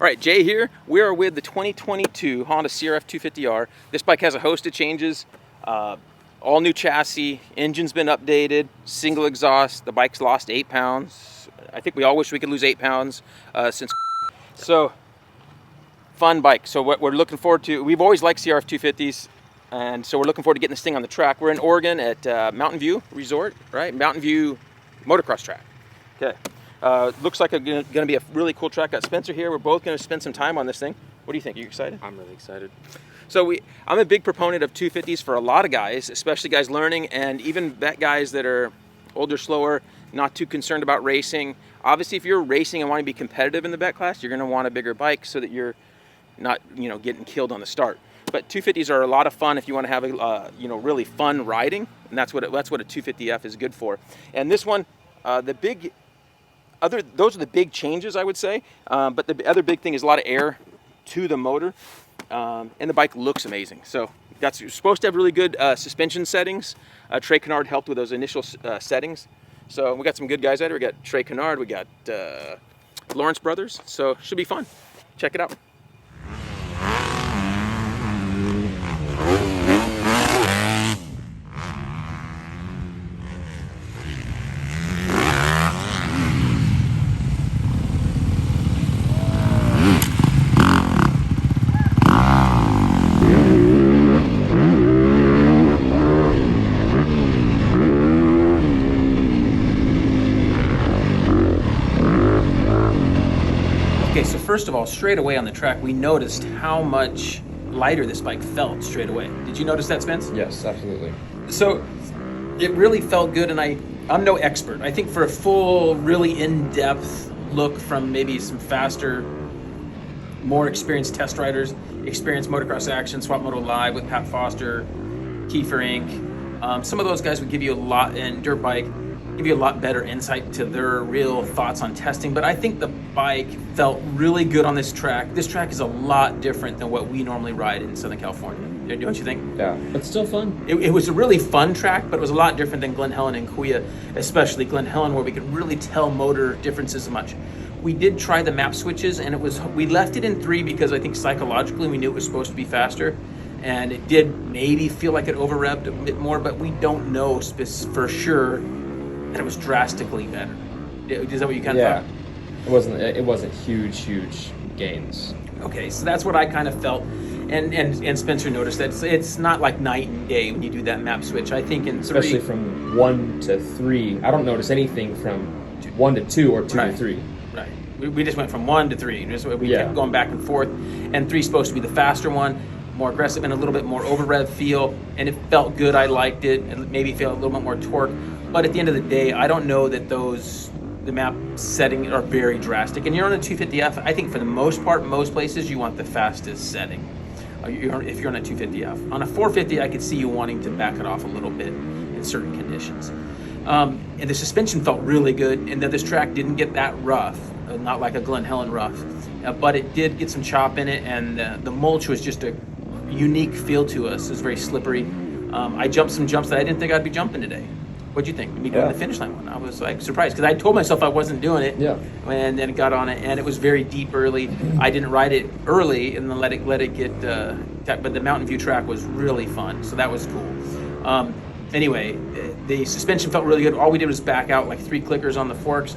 All right, Jay here. We are with the 2022 Honda CRF250R. This bike has a host of changes. All new chassis, engine's been updated, single exhaust. The bike's lost 8 pounds. I think we all wish we could lose 8 pounds since. So, fun bike. So what we're looking forward to, we've always liked CRF250s, and so we're looking forward to getting this thing on the track. We're in Oregon at Mountain View Resort, right? Mountain View motocross track. Okay. Looks like going to be a really cool track. Got Spencer here. We're both going to spend some time on this thing. What do you think? Are you excited? I'm really excited. So I'm a big proponent of 250s for a lot of guys, especially guys learning, and even vet guys that are older, slower, not too concerned about racing. Obviously, if you're racing and want to be competitive in the vet class, you're going to want a bigger bike so that you're not, getting killed on the start. But 250s are a lot of fun if you want to have a, really fun riding, and that's what a 250F is good for. And this one, those are the big changes, I would say. But the other big thing is a lot of air to the motor, and the bike looks amazing. So you're supposed to have really good suspension settings. Trey Kennard helped with those initial settings. So we got some good guys out here. We got Trey Kennard, we got Lawrence Brothers. So should be fun. Check it out. Okay, so first of all, straight away on the track, we noticed how much lighter this bike felt straight away. Did you notice that, Spence? Yes, absolutely. So it really felt good, and I'm no expert. I think for a full, really in-depth look from maybe some faster, more experienced test riders, experienced motocross action, Swap Moto Live with Pat Foster, Kiefer Inc. Some of those guys would give you a lot, and Dirt Bike, give you a lot better insight to their real thoughts on testing. But I think the bike felt really good on this track. This track is a lot different than what we normally ride in Southern California. Don't you think? Yeah, but still fun. It was a really fun track, but it was a lot different than Glen Helen and Kuya, especially Glen Helen, where we could really tell motor differences much. We did try the map switches, and we left it in 3 because I think psychologically we knew it was supposed to be faster, and it did maybe feel like it over-revved a bit more, but we don't know for sure that it was drastically better. Is that what you kind of thought? It wasn't huge gains. Okay, so that's what I kind of felt. And Spencer noticed that it's not like night and day when you do that map switch. I think in 3, especially from 1 to 3, I don't notice anything from 1 to 2 or 2 to 3. Right. We just went from 1 to 3. We kept going back and forth. And 3 is supposed to be the faster one, more aggressive and a little bit more over-rev feel. And it felt good. I liked it. And maybe felt a little bit more torque. But at the end of the day, I don't know that the map settings are very drastic. And you're on a 250F, I think for the most part, most places, you want the fastest setting. If you're on a 250F. On a 450, I could see you wanting to back it off a little bit in certain conditions. And the suspension felt really good, and that this track didn't get that rough, not like a Glen Helen rough, but it did get some chop in it, and the mulch was just a unique feel to us. It was very slippery. I jumped some jumps that I didn't think I'd be jumping today. What'd you think? Me doing the finish line one? I was like surprised because I told myself I wasn't doing it. Yeah. And then got on it, and it was very deep early. I didn't ride it early, and then let it get. But the Mountain View track was really fun, so that was cool. Anyway, the suspension felt really good. All we did was back out like 3 clickers on the forks.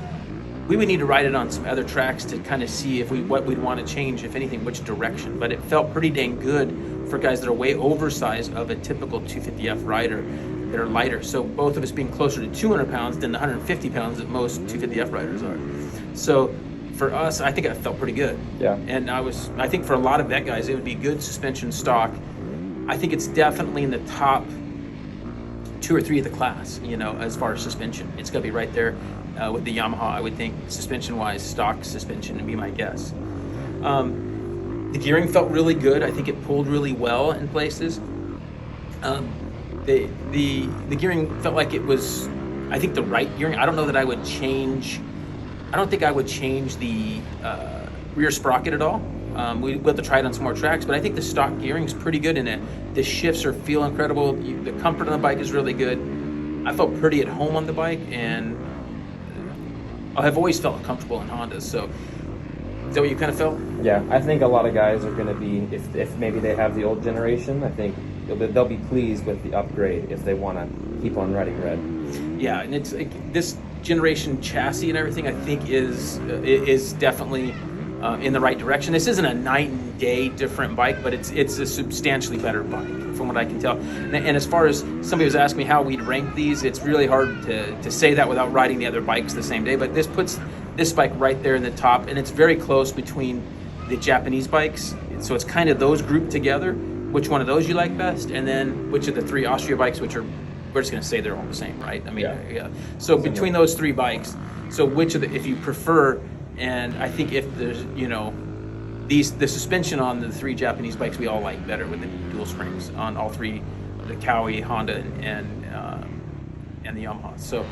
We would need to ride it on some other tracks to kind of see what we'd want to change, if anything, which direction. But it felt pretty dang good for guys that are way oversized of a typical 250F rider that are lighter. So both of us being closer to 200 pounds than the 150 pounds that most 250F riders are. So for us, I think it felt pretty good. Yeah. And I think for a lot of vet guys, it would be good suspension stock. I think it's definitely in the top 2 or 3 of the class, as far as suspension. It's going to be right there with the Yamaha, I would think, suspension-wise, stock suspension would be my guess. The gearing felt really good. I think it pulled really well in places. The gearing felt like it was, I think, the right gearing. I don't know that I would change. I don't think I would change the rear sprocket at all. We'll have to try it on some more tracks, but I think the stock gearing is pretty good in it. The shifts feel incredible. The comfort on the bike is really good. I felt pretty at home on the bike, and I've always felt comfortable in Hondas. So Is that what you kind of felt? Yeah, I think a lot of guys are going to be, if maybe they have the old generation, I think they'll be pleased with the upgrade if they want to keep on riding red. Yeah, and it's like, this generation chassis and everything, I think is definitely in the right direction. This isn't a night and day different bike, but it's a substantially better bike from what I can tell. And as far as somebody was asking me how we'd rank these, it's really hard to say that without riding the other bikes the same day. But this puts this bike right there in the top, and it's very close between the Japanese bikes. So it's kind of those grouped together. Which one of those you like best, and then which of the 3 Austria bikes, which are, we're just going to say they're all the same, right? I mean, yeah. So between those 3 bikes, so which of the, if you prefer, and I think if there's, the suspension on the 3 Japanese bikes we all like better with the dual springs on all 3, the Kawi, Honda, and the Yamaha. So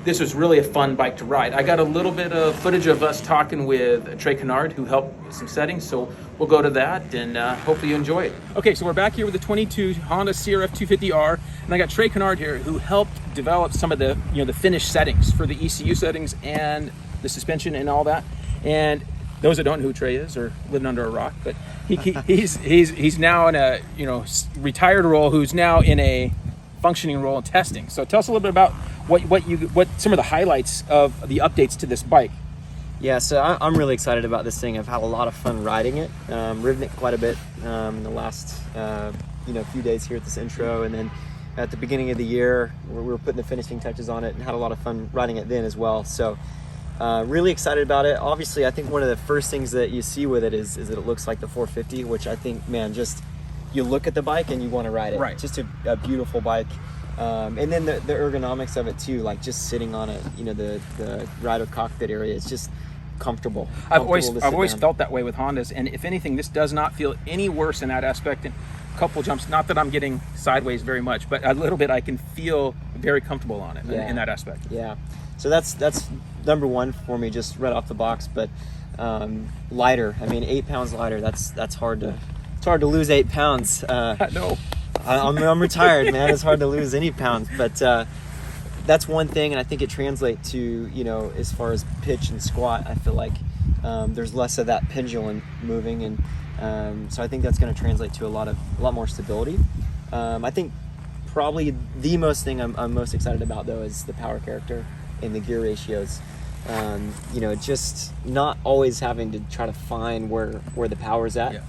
this was really a fun bike to ride. I got a little bit of footage of us talking with Trey Kennard, who helped with some settings, so we'll go to that, and hopefully you enjoy it. Okay, so we're back here with the 22 Honda CRF250R, and I got Trey Kennard here, who helped develop some of the the finished settings for the ECU settings and the suspension and all that. And those that don't know who Trey is or living under a rock, but he's now in a retired role, who's now in a functioning role in testing. So tell us a little bit about what some of the highlights of the updates to this bike. Yeah, so I'm really excited about this thing. I've had a lot of fun riding it, ridden it quite a bit in the last few days here at this intro, and then at the beginning of the year we were putting the finishing touches on it and had a lot of fun riding it then as well. So really excited about it. Obviously, I think one of the first things that you see with it is that it looks like the 450, which I think, man, just you look at the bike and you want to ride it. Right. Just a beautiful bike. And then the ergonomics of it too, like just sitting on it, the rider cockpit area, it's just comfortable. I've always felt that way with Hondas, and if anything, this does not feel any worse in that aspect. And a couple jumps, not that I'm getting sideways very much, but a little bit I can feel very comfortable on it in that aspect. Yeah. So that's number one for me, just right off the box. But lighter. I mean, 8 pounds lighter. That's hard to. It's hard to lose 8 pounds. No. I'm retired, man. It's hard to lose any pounds, but that's one thing, and I think it translates to as far as pitch and squat. I feel like there's less of that pendulum moving, and so I think that's going to translate to a lot more stability. I think probably the most thing I'm most excited about though is the power character and the gear ratios. Just not always having to try to find where the power's at. Yeah.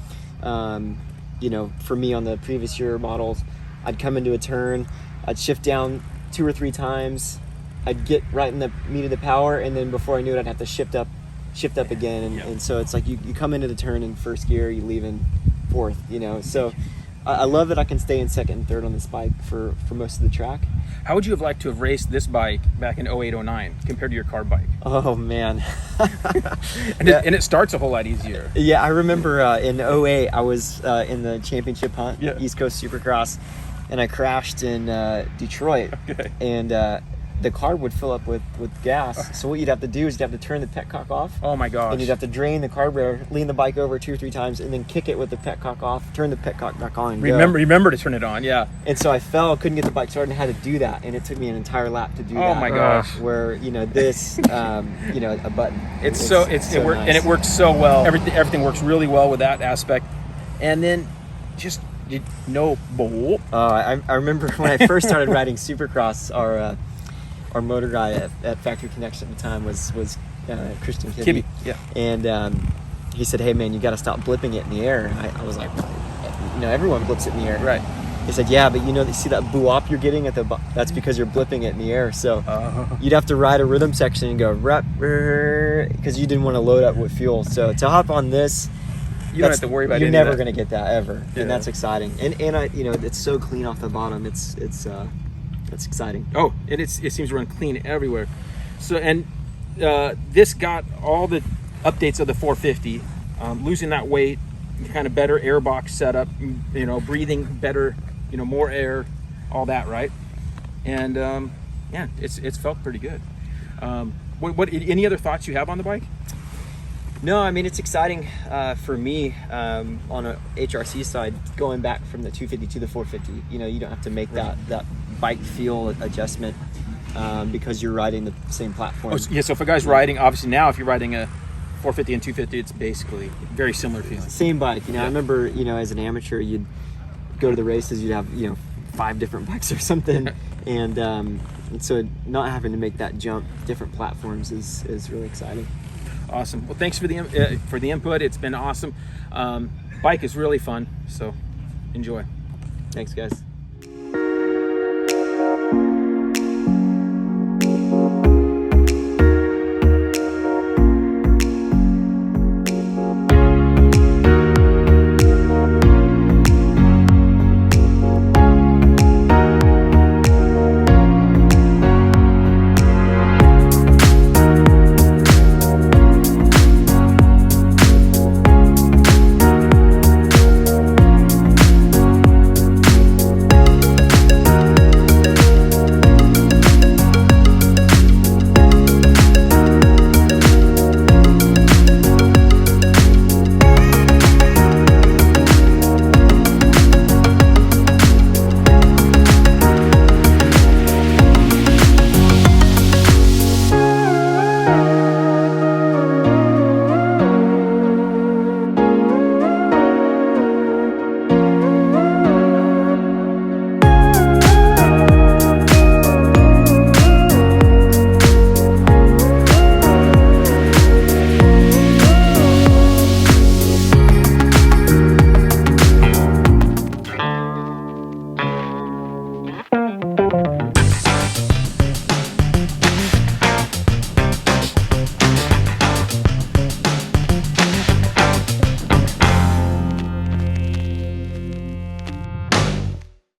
For me on the previous year models, I'd come into a turn, I'd shift down 2 or 3 times, I'd get right in the meat of the power, and then before I knew it, I'd have to shift up again. And so it's like you come into the turn in first gear, you leave in fourth, So I love that I can stay in second and third on this bike for most of the track. How would you have liked to have raced this bike back in 08, 09 compared to your car bike? Oh, man. And it starts a whole lot easier. Yeah, I remember in 08, I was in the championship hunt, East Coast Supercross, and I crashed in Detroit. Okay. And the car would fill up with gas. So what you'd have to do is you'd have to turn the petcock off. Oh my gosh. And you'd have to drain the carburetor, lean the bike over 2 or 3 times, and then kick it with the petcock off, turn the petcock back on, and remember to turn it on, yeah. And so I fell, couldn't get the bike started, and had to do that. And it took me an entire lap to do that. Oh my gosh. Where, this, a button. It worked, nice. and it works so well. Everything works really well with that aspect. And then just, I remember when I first started riding Supercross, our motor guy at Factory Connection at the time was Christian Kibbe. Yeah. And he said, "Hey man, you got to stop blipping it in the air." And I was like, everyone blips it in the air. Right. He said, "Yeah, but you see that boo up you're getting that's because you're blipping it in the air." So you'd have to ride a rhythm section and go because you didn't want to load up with fuel. So to hop on this, you don't have to worry about it. You're never going to get that ever, yeah. And that's exciting. And I, it's so clean off the bottom. It's exciting. Oh, and it seems to run clean everywhere. So, and this got all the updates of the 450, losing that weight, kind of better air box setup, breathing better, more air, all that, right? And it's felt pretty good. What any other thoughts you have on the bike? No, I mean, it's exciting for me on a HRC side, going back from the 250 to the 450. You don't have to make that bike feel adjustment because you're riding the same platform. Oh, yeah, so for guys riding, obviously now if you're riding a 450 and 250, it's basically very similar feeling. Same bike. I remember, as an amateur, you'd go to the races, you'd have, 5 different bikes or something. and so not having to make that jump, different platforms is really exciting. Awesome. Well, thanks for the input. It's been awesome. Bike is really fun, so enjoy. Thanks, guys.